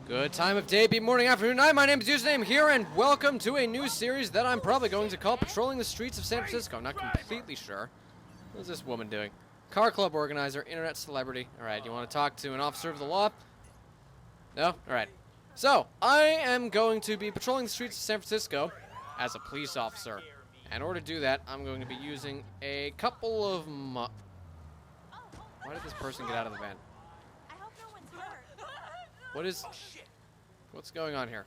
Good time of day, be morning, afternoon, night. My name is Username here, and welcome to a new series that I'm probably going to call Patrolling the Streets of San Francisco. I'm not completely sure. What is this woman doing? Car club organizer, internet celebrity. Alright, you want to talk to an officer of the law? No? Alright. So, I am going to be patrolling the streets of San Francisco as a police officer. And in order to do that, I'm going to be using a couple of Why did this person get out of the van? What's going on here?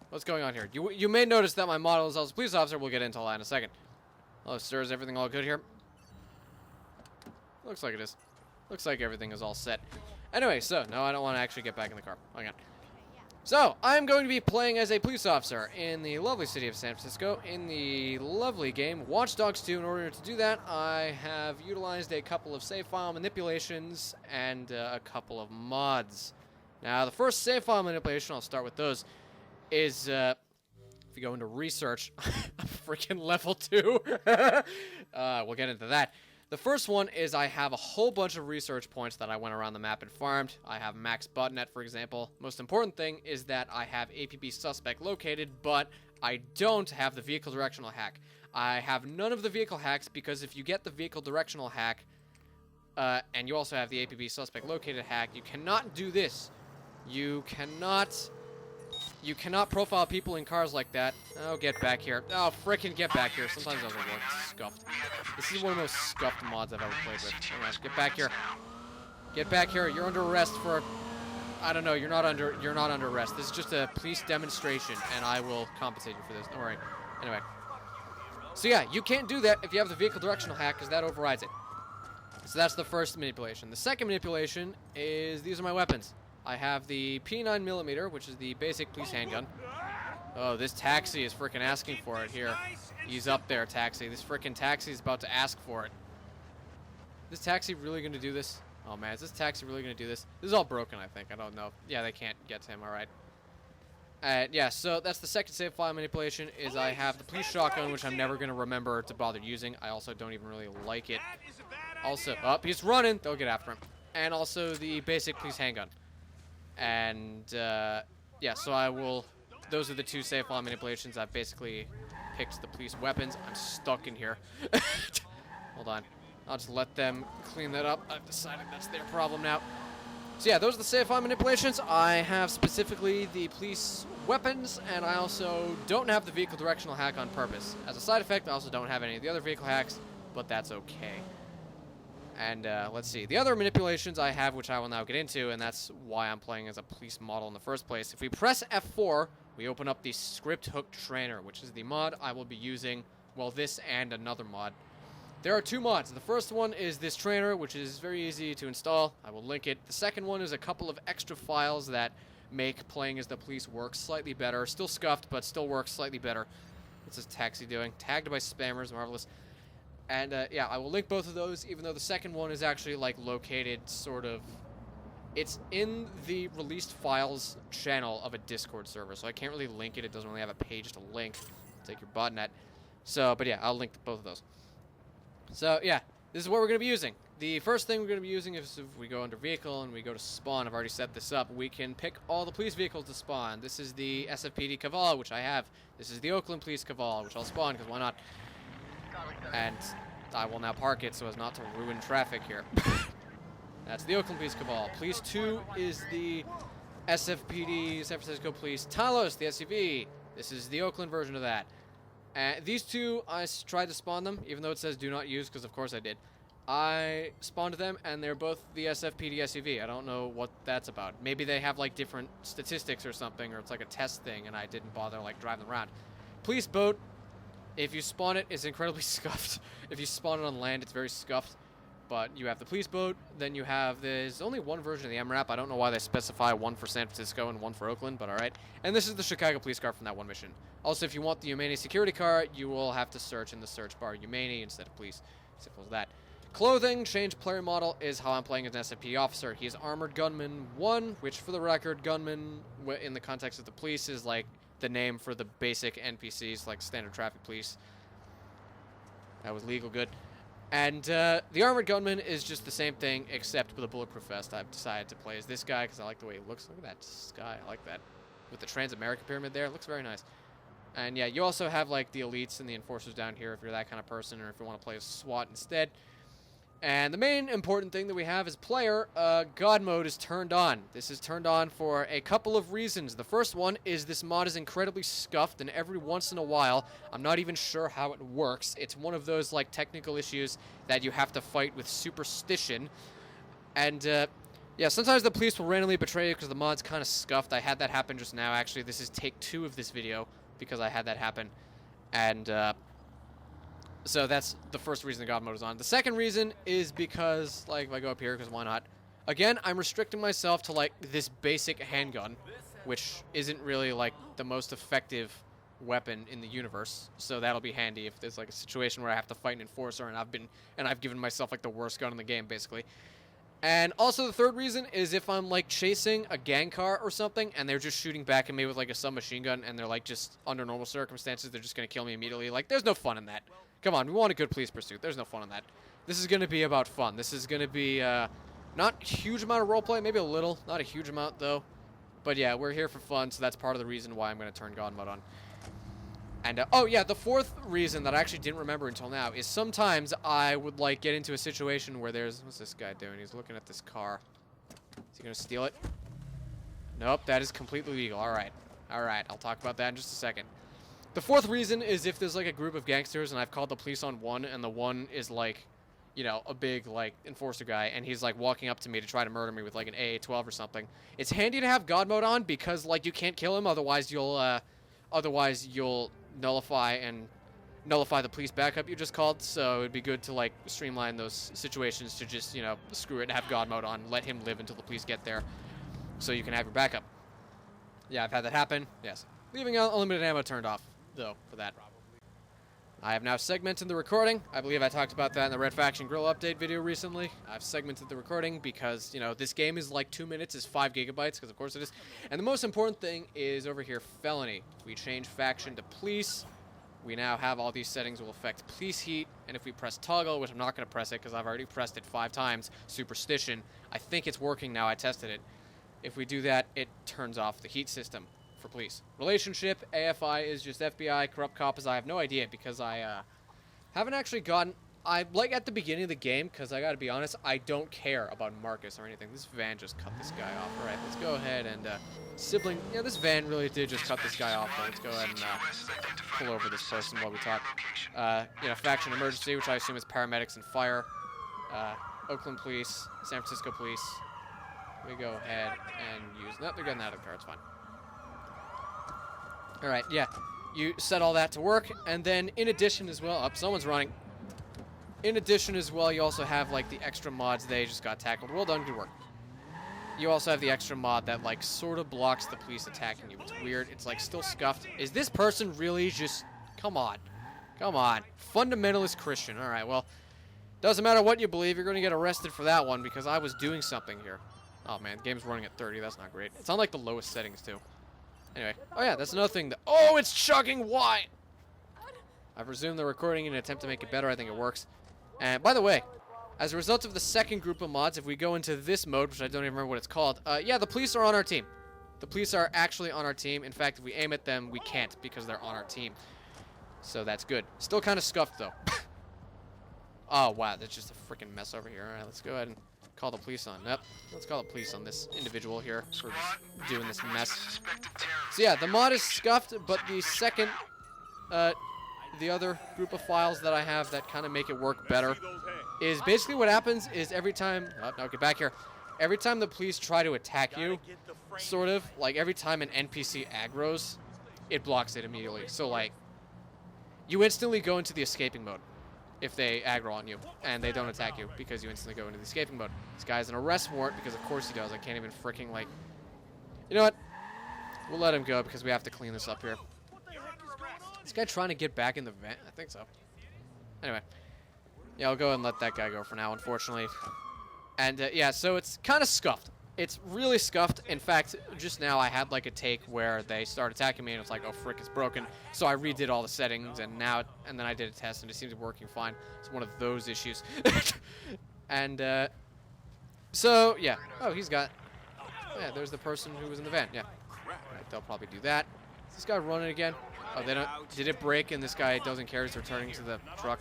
What's going on here? You may notice that my model is also a police officer. We'll get into all that in a second. Hello, sir. Is everything all good here? Looks like it is. Looks like everything is all set. Anyway, so, no, I don't want to actually get back in the car. Hang on. So, I'm going to be playing as a police officer in the lovely city of San Francisco in the lovely game Watch Dogs 2. In order to do that, I have utilized a couple of save file manipulations and a couple of mods. Now, the first save file manipulation, I'll start with those, is, if you go into research, freaking level 2. We'll get into that. The first one is I have a whole bunch of research points that I went around the map and farmed. I have max botnet, for example. Most important thing is that I have APB suspect located, but I don't have the vehicle directional hack. I have none of the vehicle hacks because if you get the vehicle directional hack, and you also have the APB suspect located hack, you cannot do this. You cannot profile people in cars like that. Oh, get back here. Oh, frickin' get back here. Sometimes it doesn't work. It's scuffed. This is one of the most scuffed mods I've ever played with. Hang on, get back here. Get back here. You're under arrest for... I don't know. You're not under arrest. This is just a police demonstration, and I will compensate you for this. Don't worry. Anyway. So yeah, you can't do that if you have the vehicle directional hack, because that overrides it. So that's the first manipulation. The second manipulation is these are my weapons. I have the P9mm, which is the basic police handgun. Oh, this taxi is freaking asking for it here. He's up there, taxi. This freaking taxi is about to ask for it. Is this taxi really going to do this? Oh, man, is this taxi really going to do this? This is all broken, I think. I don't know. Yeah, they can't get to him, all right. Yeah, so that's the second save file manipulation, is I have the police shotgun, which I'm never going to remember to bother using. I also don't even really like it. Also, he's running. They'll get after him. And also the basic police handgun. And, yeah, so I will... Those are the two save file manipulations. I've basically picked the police weapons. I'm stuck in here. Hold on. I'll just let them clean that up. I've decided that's their problem now. So, yeah, those are the save file manipulations. I have specifically the police weapons, and I also don't have the vehicle directional hack on purpose. As a side effect, I also don't have any of the other vehicle hacks, but that's okay. And let's see. The other manipulations I have, which I will now get into, and that's why I'm playing as a police model in the first place. If we press F4, we open up the Scripthook Trainer, which is the mod I will be using. Well, this and another mod. There are two mods. The first one is this trainer, which is very easy to install. I will link it. The second one is a couple of extra files that make playing as the police work slightly better. Still scuffed, but still works slightly better. What's this taxi doing? Tagged by spammers. Marvelous. And, yeah, I will link both of those, even though the second one is actually, like, located sort of... It's in the released files channel of a Discord server, so I can't really link it. It doesn't really have a page to link. Take your botnet. So, but yeah, I'll link both of those. So, yeah, this is what we're going to be using. The first thing we're going to be using is if we go under vehicle and we go to spawn. I've already set this up. We can pick all the police vehicles to spawn. This is the SFPD Caval, which I have. This is the Oakland Police Caval, which I'll spawn, because why not? And I will now park it so as not to ruin traffic here. That's the Oakland Police Caval. Police 2 is the SFPD, San Francisco Police Talos, the SUV. This is the Oakland version of that. These two, I tried to spawn them, even though it says do not use, because of course I did. I spawned them, and they're both the SFPD SUV. I don't know what that's about. Maybe they have, like, different statistics or something, or it's like a test thing, and I didn't bother, like, driving them around. Police boat. If you spawn it, it's incredibly scuffed. If you spawn it on land, it's very scuffed. But you have the police boat, then you have, there's only one version of the MRAP. I don't know why they specify one for San Francisco and one for Oakland, but alright. And this is the Chicago police car from that one mission. Also, if you want the Humani security car, you will have to search in the search bar Humani instead of police. Simple as that. Clothing, change player model is how I'm playing as an SFP officer. He is Armored Gunman 1, which for the record, gunman in the context of the police is like the name for the basic NPCs, like standard traffic police. That was legal good. And the armored gunman is just the same thing, except with a bulletproof vest. I've decided to play as this guy because I like the way he looks. Look at that sky. I like that. With the Trans-American Pyramid there. It looks very nice. And yeah, you also have like the elites and the enforcers down here if you're that kind of person, or if you want to play as SWAT instead. And the main important thing that we have as player, God mode is turned on. This is turned on for a couple of reasons. The first one is this mod is incredibly scuffed, and every once in a while, I'm not even sure how it works. It's one of those like technical issues that you have to fight with superstition. And yeah, sometimes the police will randomly betray you because the mod's kind of scuffed. I had that happen just now, actually. This is take 2 of this video because I had that happen. And so that's the first reason the God mode is on. The second reason is because, like, if I go up here, because why not? Again, I'm restricting myself to, like, this basic handgun, which isn't really, like, the most effective weapon in the universe. So that'll be handy if there's, like, a situation where I have to fight an enforcer and I've given myself, like, the worst gun in the game, basically. And also the third reason is if I'm, like, chasing a gang car or something and they're just shooting back at me with, like, a submachine gun and they're, like, just under normal circumstances, they're just going to kill me immediately. Like, there's no fun in that. Come on, we want a good police pursuit. There's no fun in that. This is going to be about fun. This is going to be not a huge amount of roleplay, maybe a little. Not a huge amount, though. But yeah, we're here for fun, so that's part of the reason why I'm going to turn God mode on. And, oh yeah, the fourth reason that I actually didn't remember until now is sometimes I would, like, get into a situation where there's... What's this guy doing? He's looking at this car. Is he going to steal it? Nope, that is completely legal. Alright. Alright, I'll talk about that in just a second. The fourth reason is if there's, like, a group of gangsters and I've called the police on one and the one is, like, you know, a big, like, enforcer guy and he's, like, walking up to me to try to murder me with, like, an AA-12 or something. It's handy to have God mode on because, like, you can't kill him, otherwise you'll nullify the police backup you just called, so it'd be good to, like, streamline those situations to just, you know, screw it and have God mode on, let him live until the police get there so you can have your backup. Yeah, I've had that happen, yes. Leaving unlimited ammo turned off, though, for that. I have now segmented the recording. I believe I talked about that in the Red Faction Grill update video recently. I've segmented the recording because, you know, this game is like 2 minutes is 5 gigabytes, because of course it is. And the most important thing is over here, felony. If we change faction to police, we now have all these settings will affect police heat. And if we press toggle, which I'm not going to press it because I've already pressed it 5 times, superstition, I think it's working now. I tested it. If we do that, it turns off the heat system for police. Relationship, AFI is just FBI, corrupt cop is I have no idea because I haven't actually gotten... like at the beginning of the game, because I gotta be honest, I don't care about Marcus or anything. This van just cut this guy off. Alright, let's go ahead and sibling... Yeah, this van really did just cut this guy off, though. Let's go ahead and pull over this person while we talk. You know, faction emergency, which I assume is paramedics and fire. Oakland police, San Francisco police. We go ahead and use... Nope, they're getting out of the car, it's fine. Alright, yeah. You set all that to work, and then in addition as well... someone's running. In addition as well, you also have, like, the extra mods. They just got tackled. Well done, good work. You also have the extra mod that, like, sort of blocks the police attacking you. It's weird. It's, like, still scuffed. Is this person really just... Come on. Come on. Fundamentalist Christian. Alright, well... Doesn't matter what you believe, you're going to get arrested for that one because I was doing something here. Oh, man. The game's running at 30. That's not great. It's on, like, the lowest settings, too. Anyway. Oh, yeah. That's another thing that... Oh, it's chugging wine! I've resumed the recording in an attempt to make it better. I think it works. And, by the way, as a result of the second group of mods, if we go into this mode, which I don't even remember what it's called, yeah, the police are on our team. The police are actually on our team. In fact, if we aim at them, we can't because they're on our team. So that's good. Still kind of scuffed, though. Oh, wow. That's just a freaking mess over here. All right, let's go ahead and call the police on. Yep. Let's call the police on this individual here for just doing this mess. So, yeah, the mod is scuffed, but the second... the other group of files that I have that kind of make it work better is basically what happens is every time... Oh, no, get back here. Every time the police try to attack you, sort of, like every time an NPC aggroes, it blocks it immediately. So, like, you instantly go into the escaping mode if they aggro on you, and they don't attack you because you instantly go into the escaping mode. This guy has an arrest warrant because of course he does. I can't even freaking, like... You know what? We'll let him go because we have to clean this up here. This guy trying to get back in the van? I think so. Anyway. Yeah, I'll go and let that guy go for now, unfortunately. And, yeah, so it's kind of scuffed. It's really scuffed. In fact, just now I had like a take where they start attacking me and it's like, oh frick, it's broken. So I redid all the settings and then I did a test and it seems to be working fine. It's one of those issues. And so yeah. Oh, yeah, there's the person who was in the van. Yeah. Right, they'll probably do that. Is this guy running again? Oh, they don't. Did it break and this guy doesn't care? He's returning to the truck.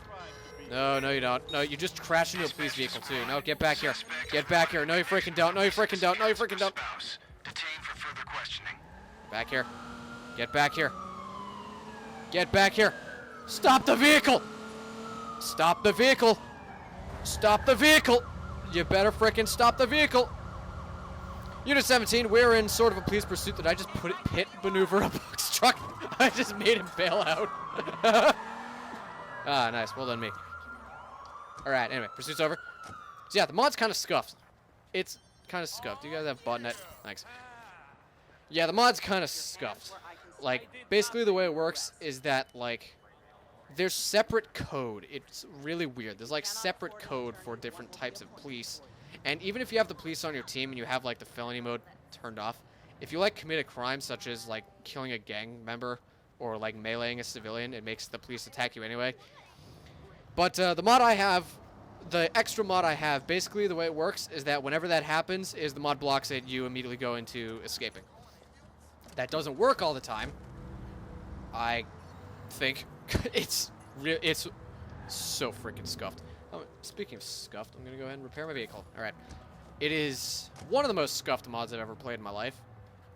No, no, you don't. No, you just crashed into a police vehicle, too. No, get back here. Get back here. No, you freaking don't. No, you freaking don't. No, you freaking don't. Back here. Get back here. Get back here. Stop the vehicle. Stop the vehicle. Stop the vehicle. You better freaking stop the vehicle. Unit 17, we're in sort of a police pursuit that I just pit maneuver a box truck. I just made him bail out. Ah, nice. Well done, me. Alright, anyway, pursuit's over. So yeah, the mod's kind of scuffed. It's kind of scuffed. Do you guys have botnet? Thanks. Yeah, the mod's kind of scuffed. Like, basically the way it works is that, like, there's separate code. It's really weird. There's, like, separate code for different types of police. And even if you have the police on your team and you have, like, the felony mode turned off, if you, like, commit a crime such as, like, killing a gang member or, like, meleeing a civilian, it makes the police attack you anyway. But the mod I have, the extra mod I have, basically the way it works is that whenever that happens, is the mod blocks it, you immediately go into escaping. That doesn't work all the time. I think it's so freaking scuffed. Oh, speaking of scuffed, I'm gonna go ahead and repair my vehicle. All right, it is one of the most scuffed mods I've ever played in my life,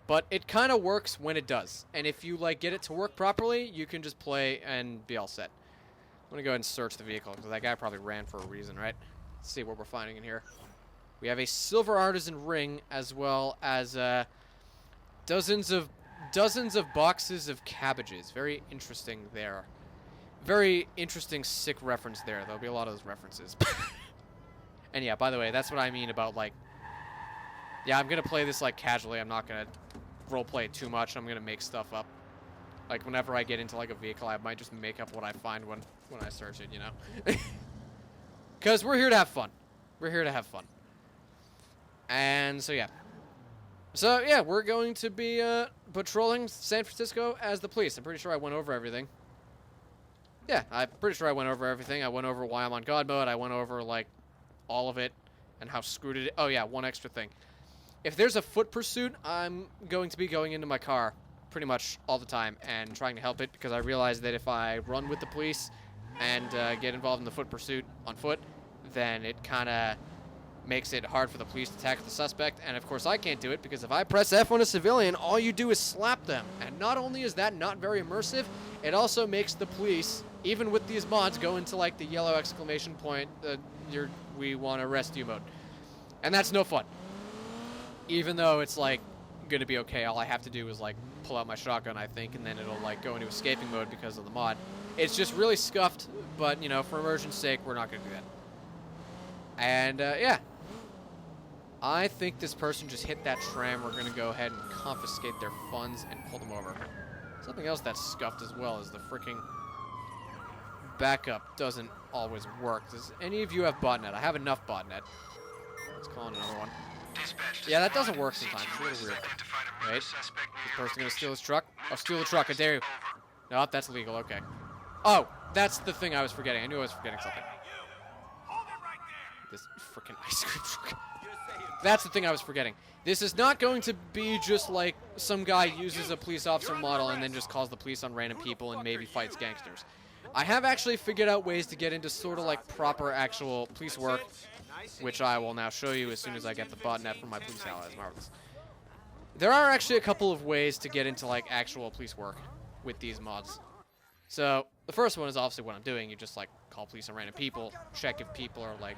but it kind of works when it does. And if you like get it to work properly, you can just play and be all set. I'm gonna go ahead and search the vehicle because that guy probably ran for a reason, right? Let's see what we're finding in here. We have a silver artisan ring as well as dozens of boxes of cabbages. Very interesting there. Very interesting, sick reference there. There'll be a lot of those references. And yeah, by the way, that's what I mean about like. Yeah, I'm gonna play this like casually. I'm not gonna roleplay it too much. I'm gonna make stuff up. Like, whenever I get into, like, a vehicle, I might just make up what I find when I search it, you know? Because we're here to have fun. We're here to have fun. And so, yeah. So, yeah, we're going to be patrolling San Francisco as the police. I'm pretty sure I went over everything. Yeah, I'm pretty sure I went over everything. I went over why I'm on God mode. I went over, like, all of it and how screwed it is. Oh, yeah, one extra thing. If there's a foot pursuit, I'm going to be going into my car pretty much all the time and trying to help it because I realize that if I run with the police and get involved in the foot pursuit on foot, then it kind of makes it hard for the police to attack the suspect. And of course I can't do it because if I press F on a civilian, all you do is slap them. And not only is that not very immersive, it also makes the police, even with these mods, go into like the yellow exclamation point, we want to arrest you mode. And that's no fun. Even though it's like gonna be okay, all I have to do is like pull out my shotgun, I think, and then it'll like go into escaping mode because of the mod. It's just really scuffed, but you know, for immersion's sake, we're not gonna do that. And yeah, I think this person just hit that tram. We're gonna go ahead and confiscate their funds and pull them over. Something else that's scuffed as well is the freaking backup doesn't always work. Does any of you have botnet? I have enough botnet. Let's call in another one. Yeah, that doesn't work sometimes. It's a little weird. Wait, this person gonna steal his truck? Oh, steal the truck, I dare you. Nope, that's illegal, okay. Oh, that's the thing I was forgetting. I knew I was forgetting something. This freaking ice cream truck. That's the thing I was forgetting. This is not going to be just like some guy uses a police officer model and then just calls the police on random people and maybe fights gangsters. I have actually figured out ways to get into sort of like proper actual police work, which I will now show you as soon as I get the botnet from my police allies. Marvelous. There are actually a couple of ways to get into like actual police work with these mods. So the first one is obviously what I'm doing. You just like call police on random people, check if people are like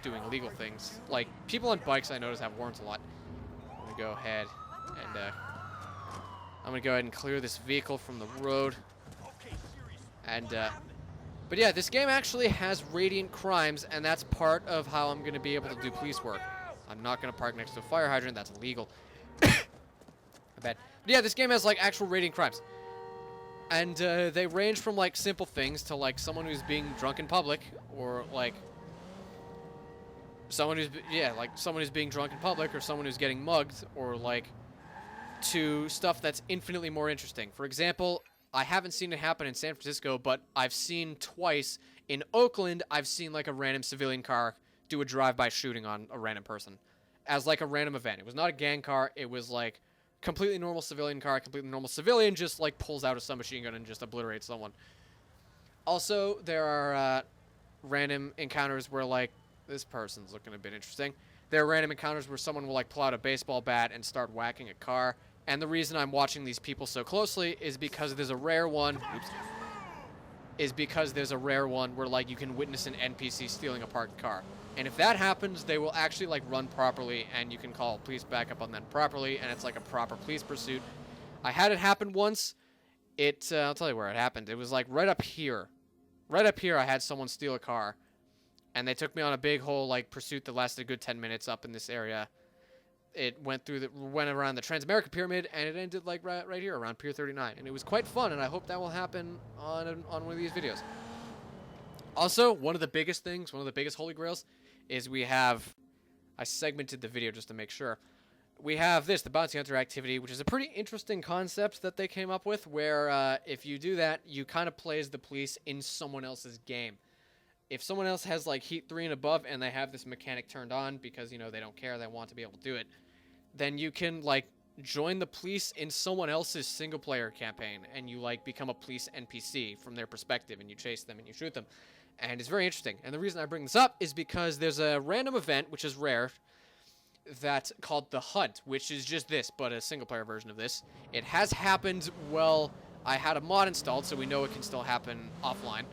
doing illegal things. Like people on bikes I notice have warrants a lot. I'm gonna go ahead and clear this vehicle from the road. And but yeah, this game actually has radiant crimes, and that's part of how I'm going to be able to do police work. I'm not going to park next to a fire hydrant. That's illegal. I bet. But yeah, this game has, like, actual radiant crimes. And they range from, like, simple things to, like, someone who's being drunk in public, or, like, someone who's, yeah, like someone who's being drunk in public, or someone who's getting mugged, or like to stuff that's infinitely more interesting. For example, I haven't seen it happen in San Francisco, but I've seen twice in Oakland. I've seen like a random civilian car do a drive-by shooting on a random person as like a random event. It was not a gang car. It was like completely normal civilian car, completely normal civilian just like pulls out a submachine gun and just obliterates someone. Also, there are random encounters where like this person's looking a bit interesting. There are random encounters where someone will like pull out a baseball bat and start whacking a car. And the reason I'm watching these people so closely is because there's a rare one. Oops. Is because there's a rare one where like you can witness an NPC stealing a parked car. And if that happens, they will actually like run properly, and you can call police backup on them properly, and it's like a proper police pursuit. I had it happen once. I'll tell you where it happened. It was like right up here. Right up here I had someone steal a car, and they took me on a big whole like pursuit that lasted a good 10 minutes up in this area. It went around the Transamerica Pyramid, and it ended like right here around Pier 39, and it was quite fun, and I hope that will happen on one of these videos. Also, one of the biggest things, one of the biggest holy grails, is I segmented the video just to make sure. We have the bounty hunter activity, which is a pretty interesting concept that they came up with, where if you do that, you kind of play as the police in someone else's game. If someone else has like Heat 3 and above, and they have this mechanic turned on because, you know, they don't care, they want to be able to do it, then you can like join the police in someone else's single player campaign, and you like become a police NPC from their perspective, and you chase them and you shoot them. And it's very interesting. And the reason I bring this up is because there's a random event, which is rare, that's called The Hunt, which is just this, but a single-player version of this. It has happened, well, I had a mod installed, so we know it can still happen offline.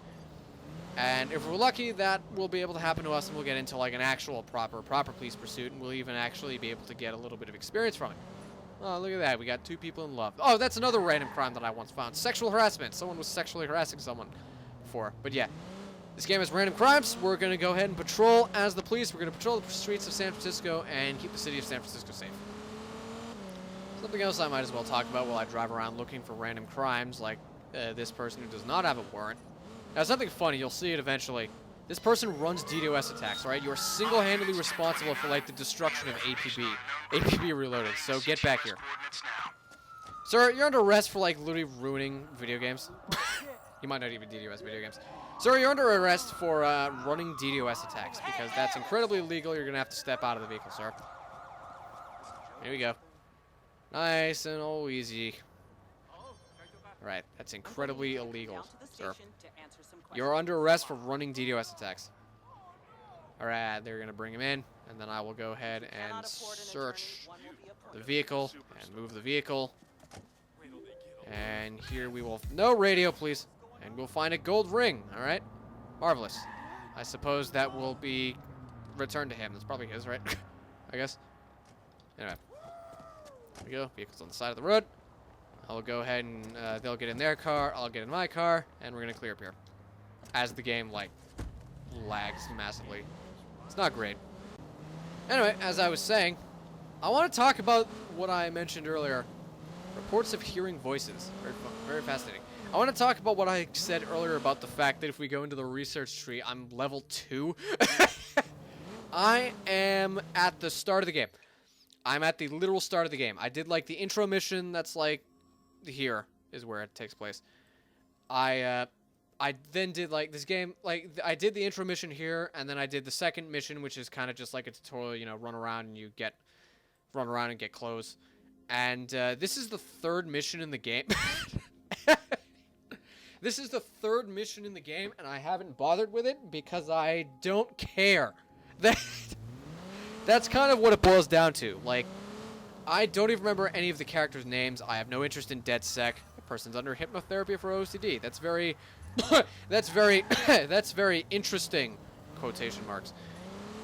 And if we're lucky, that will be able to happen to us, and we'll get into like an actual proper police pursuit, and we'll even actually be able to get a little bit of experience from it. Oh, look at that. We got 2 people in love. Oh, that's another random crime that I once found. Sexual harassment. Someone was sexually harassing someone before. But yeah. This game has random crimes. We're going to go ahead and patrol as the police. We're going to patrol the streets of San Francisco and keep the city of San Francisco safe. Something else I might as well talk about while I drive around looking for random crimes, like this person who does not have a warrant. Now, something funny. You'll see it eventually. This person runs DDoS attacks, right? You're single-handedly responsible for, like, the destruction of APB. APB Reloaded, so get back here. Sir, you're under arrest for, like, literally ruining video games. You might not even DDoS video games. Sir, you're under arrest for running DDoS attacks, because that's incredibly illegal. You're going to have to step out of the vehicle, sir. Here we go. Nice and all easy. Right, that's incredibly illegal, sir. You're under arrest for running DDoS attacks. Alright, they're going to bring him in, and then I will go ahead and search the vehicle and move the vehicle. And here we will... No radio, please. And we'll find a gold ring, alright? Marvelous. I suppose that will be returned to him. That's probably his, right? I guess. Anyway. There we go. Vehicle's on the side of the road. I'll go ahead and they'll get in their car, I'll get in my car, and we're going to clear up here. As the game, like, lags massively. It's not great. Anyway, as I was saying, I want to talk about what I mentioned earlier. Reports of hearing voices. Very fun, very fascinating. I want to talk about what I said earlier about the fact that if we go into the research tree, I'm level 2. I am at the start of the game. I'm at the literal start of the game. I did, like, the intro mission that's, like, here is where it takes place. I then did, like, this game, like, I did the intro mission here, and then I did the second mission, which is kind of just like a tutorial, you know, run around and get clothes. And this is the third mission in the game. This is the third mission in the game, and I haven't bothered with it because I don't care. That's kind of what it boils down to. Like, I don't even remember any of the characters' names. I have no interest in DedSec. The person's under hypnotherapy for OCD. That's very, that's very interesting. Quotation marks.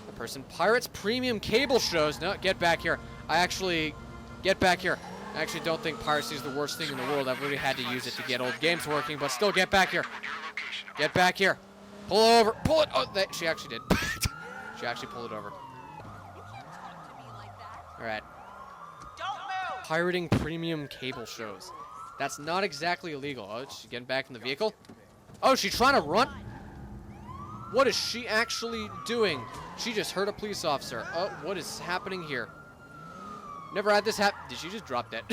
The person pirates premium cable shows. No, get back here. Get back here. I actually don't think piracy is the worst thing in the world. I've really had to use it to get old games working, but still, get back here. Get back here. Pull over. Pull it. Oh, she actually did. She actually pulled it over. All right. Pirating premium cable shows. That's not exactly illegal. Oh, she's getting back in the vehicle. Oh, she's trying to run? What is she actually doing? She just hurt a police officer. Oh, what is happening here? Never had this happen. Did she just drop that?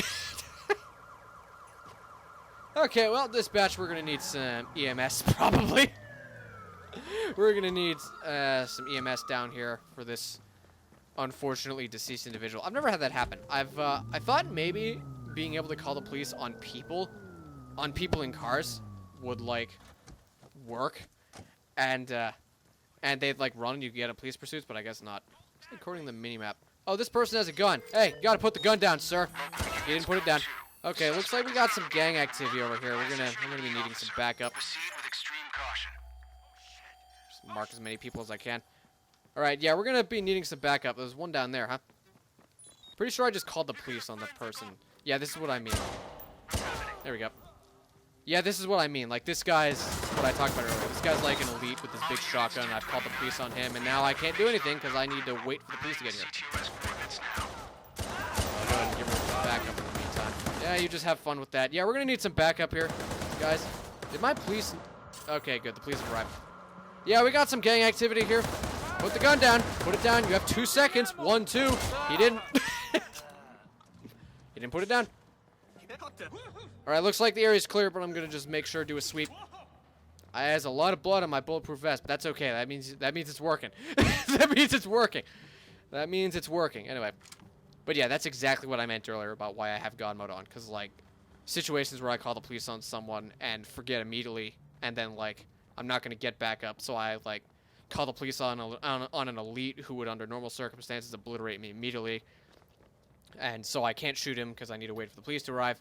Okay, well, dispatch, we're going to need some EMS, probably. We're going to need some EMS down here for this unfortunately deceased individual. I've never had that happen. I thought maybe being able to call the police on people in cars would, like, work. And they'd, like, run and you could get a police pursuit, but I guess not. Just according to the mini-map. Oh, this person has a gun. Hey, you gotta put the gun down, sir. You didn't put it down. Okay, looks like we got some gang activity over here. I'm gonna be needing some backup. Just mark as many people as I can. Alright, yeah, we're gonna be needing some backup. There's one down there, huh? Pretty sure I just called the police on the person. Yeah, this is what I mean. There we go. Yeah, this is what I mean. Like, this guy's what I talked about earlier. This guy's like an elite with this big shotgun. I've called the police on him, and now I can't do anything because I need to wait for the police to get here. I'll go ahead and give her some backup in the meantime. Yeah, you just have fun with that. Yeah, we're going to need some backup here, guys. Did my police... Okay, good. The police have arrived. Yeah, we got some gang activity here. Put the gun down. Put it down. You have 2 seconds. 1, 2. He didn't. He didn't put it down. Alright, looks like the area's clear, but I'm gonna just make sure to do a sweep. I has a lot of blood on my bulletproof vest, but that's okay. That means it's working. That means it's working. That means it's working. Anyway. But yeah, that's exactly what I meant earlier about why I have God mode on. Because, like, situations where I call the police on someone and forget immediately, and then, like, I'm not gonna get back up, so I, like, call the police on an elite who would, under normal circumstances, obliterate me immediately. And so I can't shoot him because I need to wait for the police to arrive.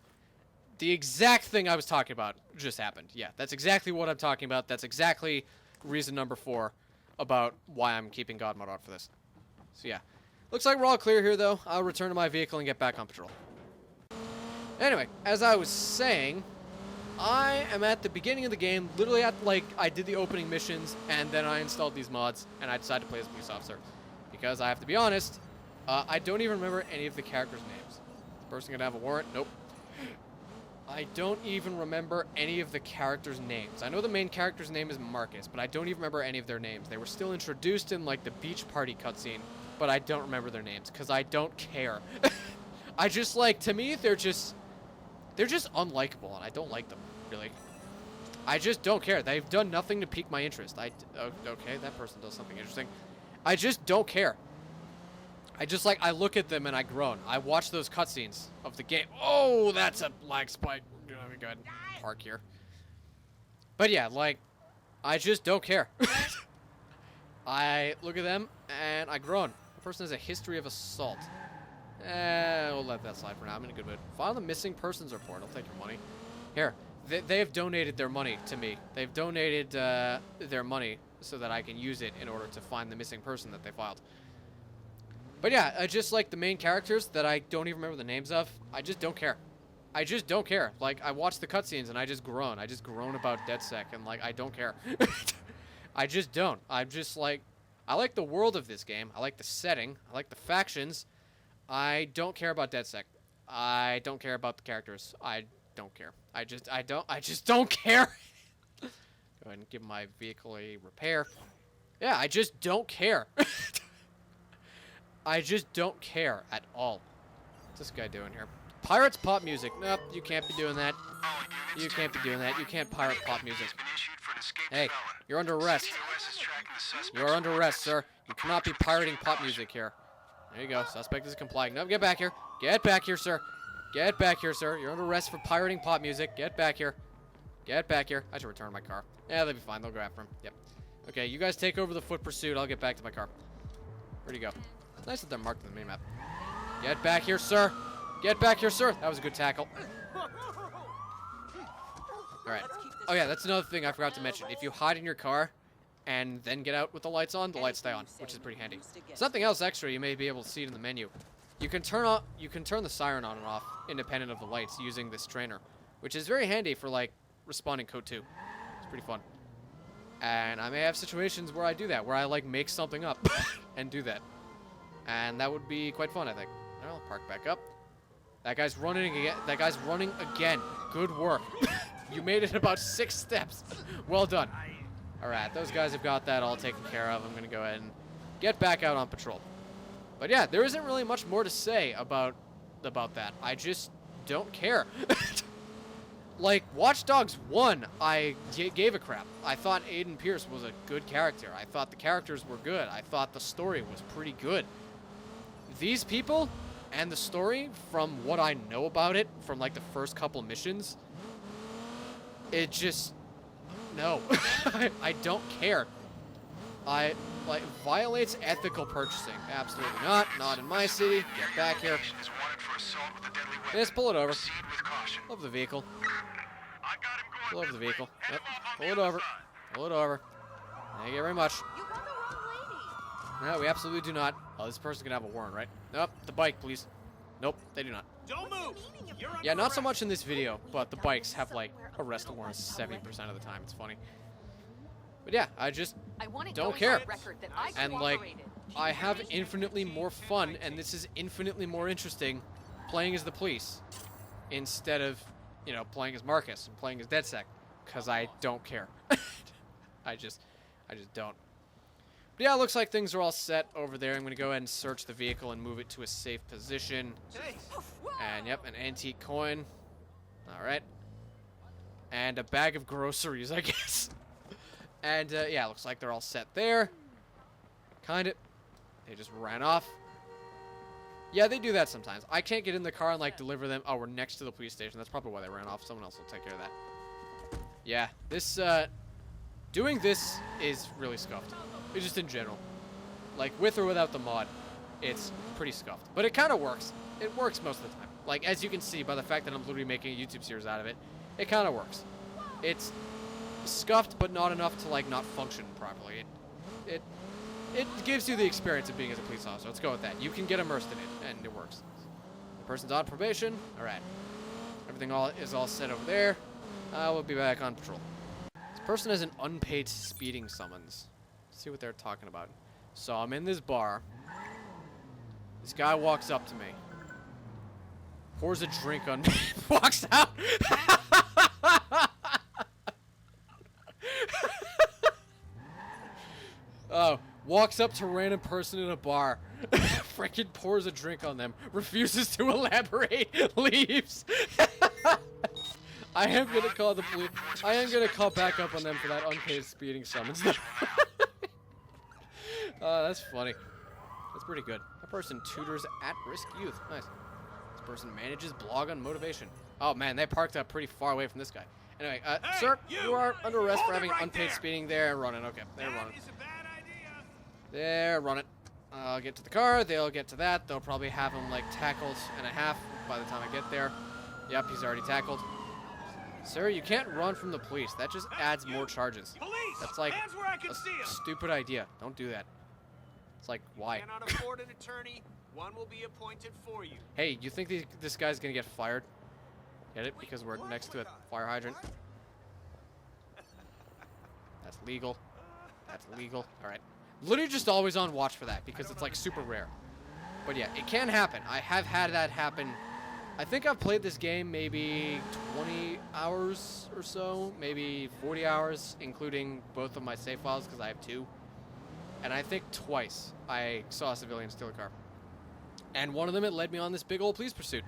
The exact thing I was talking about just happened. Yeah, that's exactly what I'm talking about. That's exactly reason number 4 about why I'm keeping God mode on for this. So yeah. Looks like we're all clear here, though. I'll return to my vehicle and get back on patrol. Anyway, as I was saying, I am at the beginning of the game, literally at, like, I did the opening missions, and then I installed these mods, and I decided to play as a police officer. Because I have to be honest, I don't even remember any of the characters' names. Is the person gonna have a warrant? Nope. I don't even remember any of the characters' names. I know the main character's name is Marcus, but I don't even remember any of their names. They were still introduced in, like, the beach party cutscene, but I don't remember their names, because I don't care. I just, like, to me, they're just unlikable, and I don't like them, really. I just don't care. They've done nothing to pique my interest. Okay, that person does something interesting. I just don't care. I look at them and I groan. I watch those cutscenes of the game. Oh, that's a lag spike. Let me go ahead and park here. But yeah, like, I just don't care. I look at them and I groan. The person has a history of assault. We'll let that slide for now. I'm in a good mood. File the missing persons report. I'll take your money. Here, they have donated their money to me. They've donated their money so that I can use it in order to find the missing person that they filed. But yeah, just like the main characters that I don't even remember the names of, I just don't care. I just don't care. Like, I watch the cutscenes and I just groan. I just groan about DedSec and, like, I don't care. I just don't. I'm just like, I like the world of this game. I like the setting. I like the factions. I don't care about DedSec. I don't care about the characters. I don't care. I just don't care. Go ahead and give my vehicle a repair. Yeah, I just don't care. I just don't care at all. What's this guy doing here? Pirates pop music. Nope, you can't be doing that. You can't be doing that. You can't pirate pop music. Hey, you're under arrest. You're under arrest, sir. You cannot be pirating pop music here. There you go. Suspect is complying. No, get back here. Get back here, sir. Get back here, sir. You're under arrest for pirating pop music. Get back here. Get back here. I should return my car. Yeah, they'll be fine. They'll go after him. Yep. Okay, you guys take over the foot pursuit. I'll get back to my car. Where'd he go? It's nice that they're marked on the minimap. Get back here, sir. Get back here, sir. That was a good tackle. Alright. Oh, yeah, that's another thing I forgot to mention. If you hide in your car and then get out with the lights on, the lights stay on, which is pretty handy. Something else extra you may be able to see in the menu. You can turn the siren on and off independent of the lights using this trainer, which is very handy for, like, responding code 2. It's pretty fun. And I may have situations where I do that, where I, like, make something up and do that. And that would be quite fun, I think. I'll park back up. That guy's running again. That guy's running again. Good work. You made it about 6 steps. Well done. Alright, those guys have got that all taken care of. I'm going to go ahead and get back out on patrol. But yeah, there isn't really much more to say about that. I just don't care. Like, Watch Dogs 1, I gave a crap. I thought Aiden Pierce was a good character. I thought the characters were good. I thought the story was pretty good. These people and the story, from what I know about it, from like the first couple missions, it just, no. I don't care. Violates ethical purchasing. Absolutely not. Not in my city. Get back here. Just pull it over. Love the vehicle. Pull over the vehicle. Yep. Pull it over. Pull it over. Thank you very much. You got the wrong lady. No, we absolutely do not. Oh, this person's gonna have a warrant, right? Nope. The bike, please. Nope, they do not. Don't move. Yeah, not so much in this video, but the bikes have like arrest warrants 70% of the time. It's funny. But yeah, I just don't care. And like, I have infinitely more fun, and this is infinitely more interesting playing as the police instead of, you know, playing as Marcus and playing as DedSec, because I don't care. I just don't. But yeah, it looks like things are all set over there. I'm going to go ahead and search the vehicle and move it to a safe position. And yep, an antique coin. All right. And a bag of groceries, I guess. And yeah, looks like they're all set there. Kind of. They just ran off. Yeah, they do that sometimes. I can't get in the car and like deliver them. Oh, we're next to the police station. That's probably why they ran off. Someone else will take care of that. Yeah, this, doing this is really scuffed. It's just in general. Like, with or without the mod, it's pretty scuffed. But it kind of works. It works most of the time. Like, as you can see by the fact that I'm literally making a YouTube series out of it, it kind of works. It's scuffed, but not enough to, like, not function properly. It gives you the experience of being as a police officer. Let's go with that. You can get immersed in it, and it works. The person's on probation. All right. Everything is all set over there. We'll be back on patrol. This person has an unpaid speeding summons. Let's see what they're talking about. So I'm in this bar. This guy walks up to me. Pours a drink on me. Walks out. Oh. Walks up to a random person in a bar, freaking pours a drink on them, refuses to elaborate, leaves. I am gonna call the police. I am gonna call back up on them for that unpaid speeding summons. That's funny. That's pretty good. That person tutors at-risk youth. Nice. This person manages blog on motivation. Oh man, they parked up pretty far away from this guy. Anyway, hey, sir, you are under arrest for having unpaid speeding. They're running. Okay, they're running. They're running. I'll get to the car. They'll get to that. They'll probably have him like tackled and a half by the time I get there. Yep, he's already tackled. Sir, you can't run from the police. That just adds more charges. That's like a stupid idea. Don't do that. It's like, why? Cannot afford an attorney. One will be appointed for you. Hey, you think this guy's gonna get fired? Get it? Because we're next to a fire hydrant. That's legal. That's legal. All right. Literally just always on watch for that because it's like super rare. But yeah, it can happen. I have had that happen. I think I've played this game maybe 20 hours or so, maybe 40 hours, including both of my save files because I have 2. And I think twice I saw a civilian steal a car. And one of them, it led me on this big old police pursuit.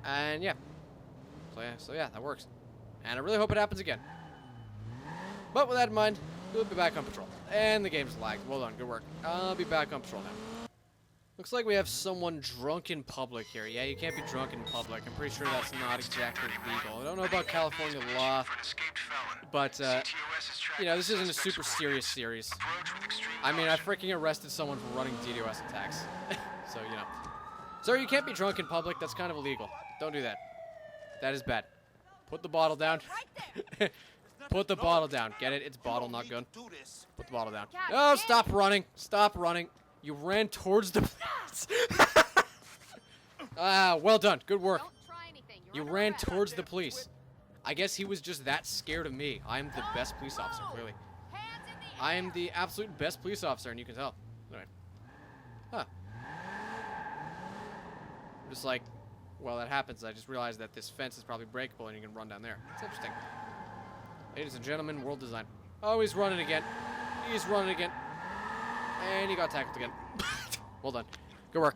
And yeah. So yeah, that works. And I really hope it happens again. But with that in mind, we'll be back on patrol. And the game's lagged. Well done. Good work. I'll be back on patrol now. Looks like we have someone drunk in public here. Yeah, you can't be drunk in public. I'm pretty sure that's not exactly legal. I don't know about California law, but, you know, this isn't a super serious series. I mean, I freaking arrested someone for running DDoS attacks. So, you know. Sir, you can't be drunk in public. That's kind of illegal. Don't do that. That is bad. Put the bottle down. Put the bottle down. Get it? It's bottle, not gun. Put the bottle down. Oh, stop running. Stop running. You ran towards the police. Well done. Good work. You ran towards the police. I guess he was just that scared of me. I'm the best police officer, clearly. I am the absolute best police officer, and you can tell. Anyway. Huh. I'm just like, well, that happens. I just realized that this fence is probably breakable, and you can run down there. It's interesting. Ladies and gentlemen, world design. Oh, he's running again. He's running again. And he got tackled again. Well done. Good work.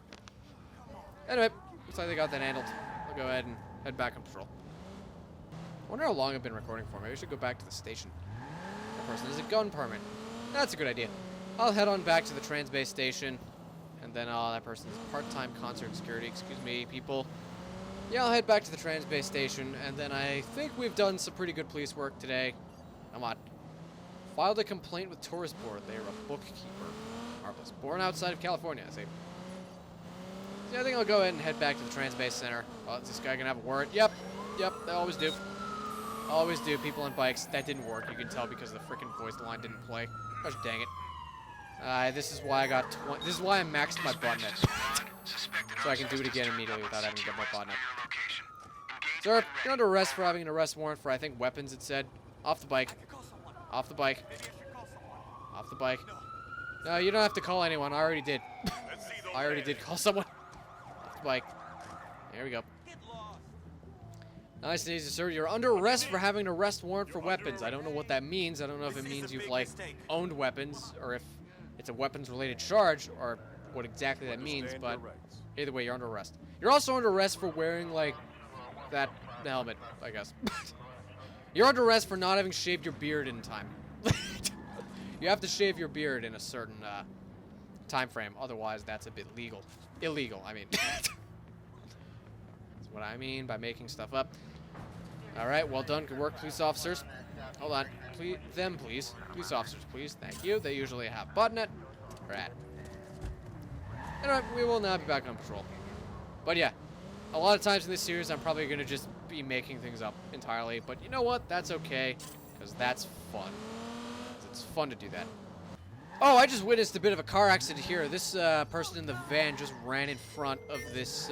Anyway, looks like they got that handled. I'll go ahead and head back on patrol. I wonder how long I've been recording for. Maybe I should go back to the station. That person has a gun permit. That's a good idea. I'll head on back to the Transbase station. And then, that person's part-time concert security. Excuse me, people. Yeah, I'll head back to the Transbase station. And then I think we've done some pretty good police work today. Come on. Filed a complaint with Tourist Board. They are a bookkeeper. Marvelous. Born outside of California, I see. Yeah, I think I'll go ahead and head back to the Transbase Center. Oh, is this guy gonna have a warrant? Yep, they always do. Always do. People on bikes. That didn't work. You can tell because the freaking voice line didn't play. Gosh dang it. This is why I got this is why I maxed my botnet. So I can do it again immediately without having to get more botnet. Sir, you're under arrest for having an arrest warrant for, I think, weapons, it said. Off the bike. Off the bike. Off the bike. No, you don't have to call anyone. I already did. I already did call someone. Off the bike. There we go. Nice and easy, sir. You're under arrest for having an arrest warrant for weapons. I don't know what that means. I don't know if it means you've, like, owned weapons, or if it's a weapons-related charge, or what exactly that means, but either way, you're under arrest. You're also under arrest for wearing, like, the helmet, I guess. You're under arrest for not having shaved your beard in time. You have to shave your beard in a certain time frame, otherwise that's a bit illegal, I mean. That's what I mean by making stuff up. Alright, well done, good work, police officers. Hold on, please. Police officers, please, thank you. They usually have botnet. Right. Anyway, we will now be back on patrol. But yeah, a lot of times in this series I'm probably going to just be making things up entirely, but you know what, that's okay, because that's fun. It's fun to do that. Oh, I just witnessed a bit of a car accident here. This person in the van just ran in front of this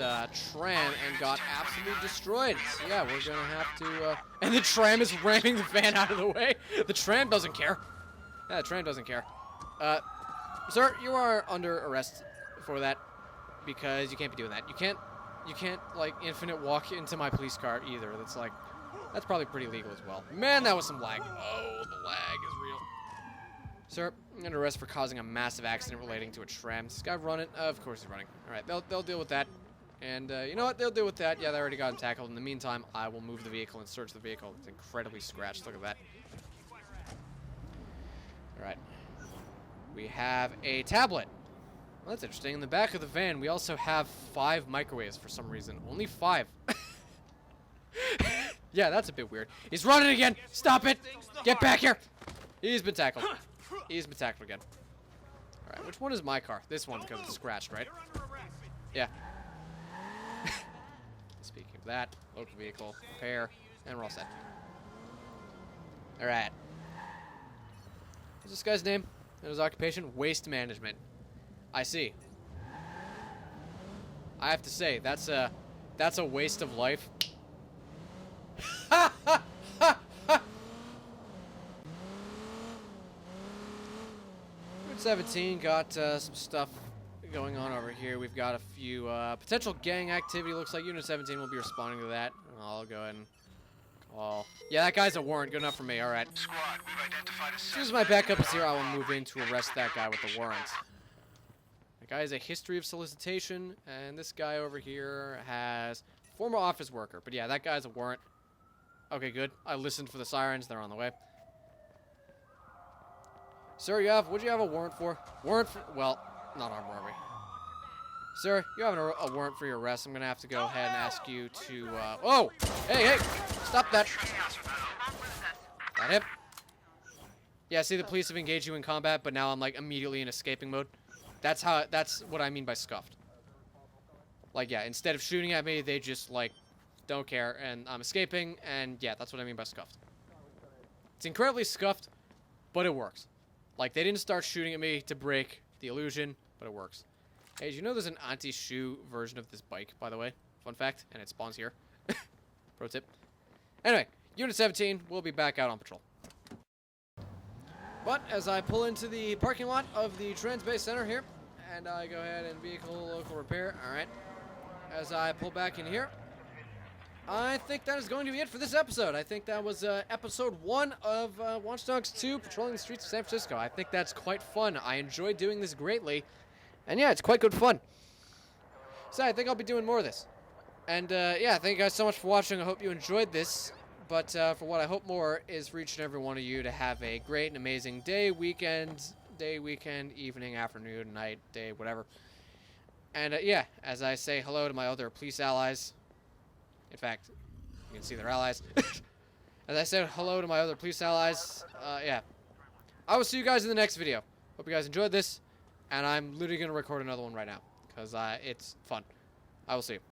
tram and got absolutely destroyed. So yeah, we're gonna have to, and the tram is ramming the van out of the way. The tram doesn't care. Yeah, the tram doesn't care. Sir, you are under arrest for that, because you can't be doing that. You can't, like, infinite walk into my police car either. That's probably pretty legal as well. Man, that was some lag. Oh, the lag is real. Sir, I'm under arrest for causing a massive accident relating to a tram. Is this guy running? Of course he's running. Alright, they'll deal with that. And, you know what? They'll deal with that. Yeah, they already got him tackled. In the meantime, I will move the vehicle and search the vehicle. It's incredibly scratched. Look at that. Alright. We have a tablet. Well, that's interesting. In the back of the van, we also have 5 microwaves for some reason. Only 5. Yeah, that's a bit weird. He's running again! Stop it! Get back here! He's been tackled. He's been tackled again. Alright, which one is my car? This one, because it's scratched, right? Yeah. Speaking of that, local vehicle, repair, and we're all set. Alright. What's this guy's name? And his occupation? Waste management. I see. I have to say, that's a waste of life. 17 got some stuff going on over here. We've got a few potential gang activity. Looks like Unit 17 will be responding to that. I'll go ahead and call. Yeah, that guy's a warrant. Good enough for me. All right. Squad, we've identified As soon as my backup is here, I will move in to arrest that guy with the warrant. That guy has a history of solicitation, and this guy over here has former office worker. But yeah, that guy's a warrant. Okay, good. I listened for the sirens. They're on the way. Sir, what'd you have a warrant for? Warrant for, well, not armed robbery. Sir, you have a warrant for your arrest. I'm going to have to go ahead and ask you to, oh! Hey! Stop that! Got him. Yeah, see, the police have engaged you in combat, but now I'm, like, immediately in escaping mode. That's what I mean by scuffed. Like, yeah, instead of shooting at me, they just, like, don't care, and I'm escaping, and yeah, that's what I mean by scuffed. It's incredibly scuffed, but it works. Like, they didn't start shooting at me to break the illusion, but it works. Hey, did you know there's an anti-shoe version of this bike, by the way? Fun fact, and it spawns here. Pro tip. Anyway, Unit 17 will be back out on patrol. But as I pull into the parking lot of the Transbase Center here, and I go ahead and vehicle local repair, alright. As I pull back in here, I think that is going to be it for this episode. I think that was episode 1 of Watch Dogs 2, Patrolling the Streets of San Francisco. I think that's quite fun. I enjoy doing this greatly. And yeah, it's quite good fun. So I think I'll be doing more of this. And yeah, thank you guys so much for watching. I hope you enjoyed this. But for what I hope more is for each and every one of you to have a great and amazing day, weekend, evening, afternoon, night, day, whatever. And yeah, as I say hello to my other police allies. In fact, you can see they're allies. As I said hello to my other police allies, yeah. I will see you guys in the next video. Hope you guys enjoyed this. And I'm literally going to record another one right now. Because it's fun. I will see you.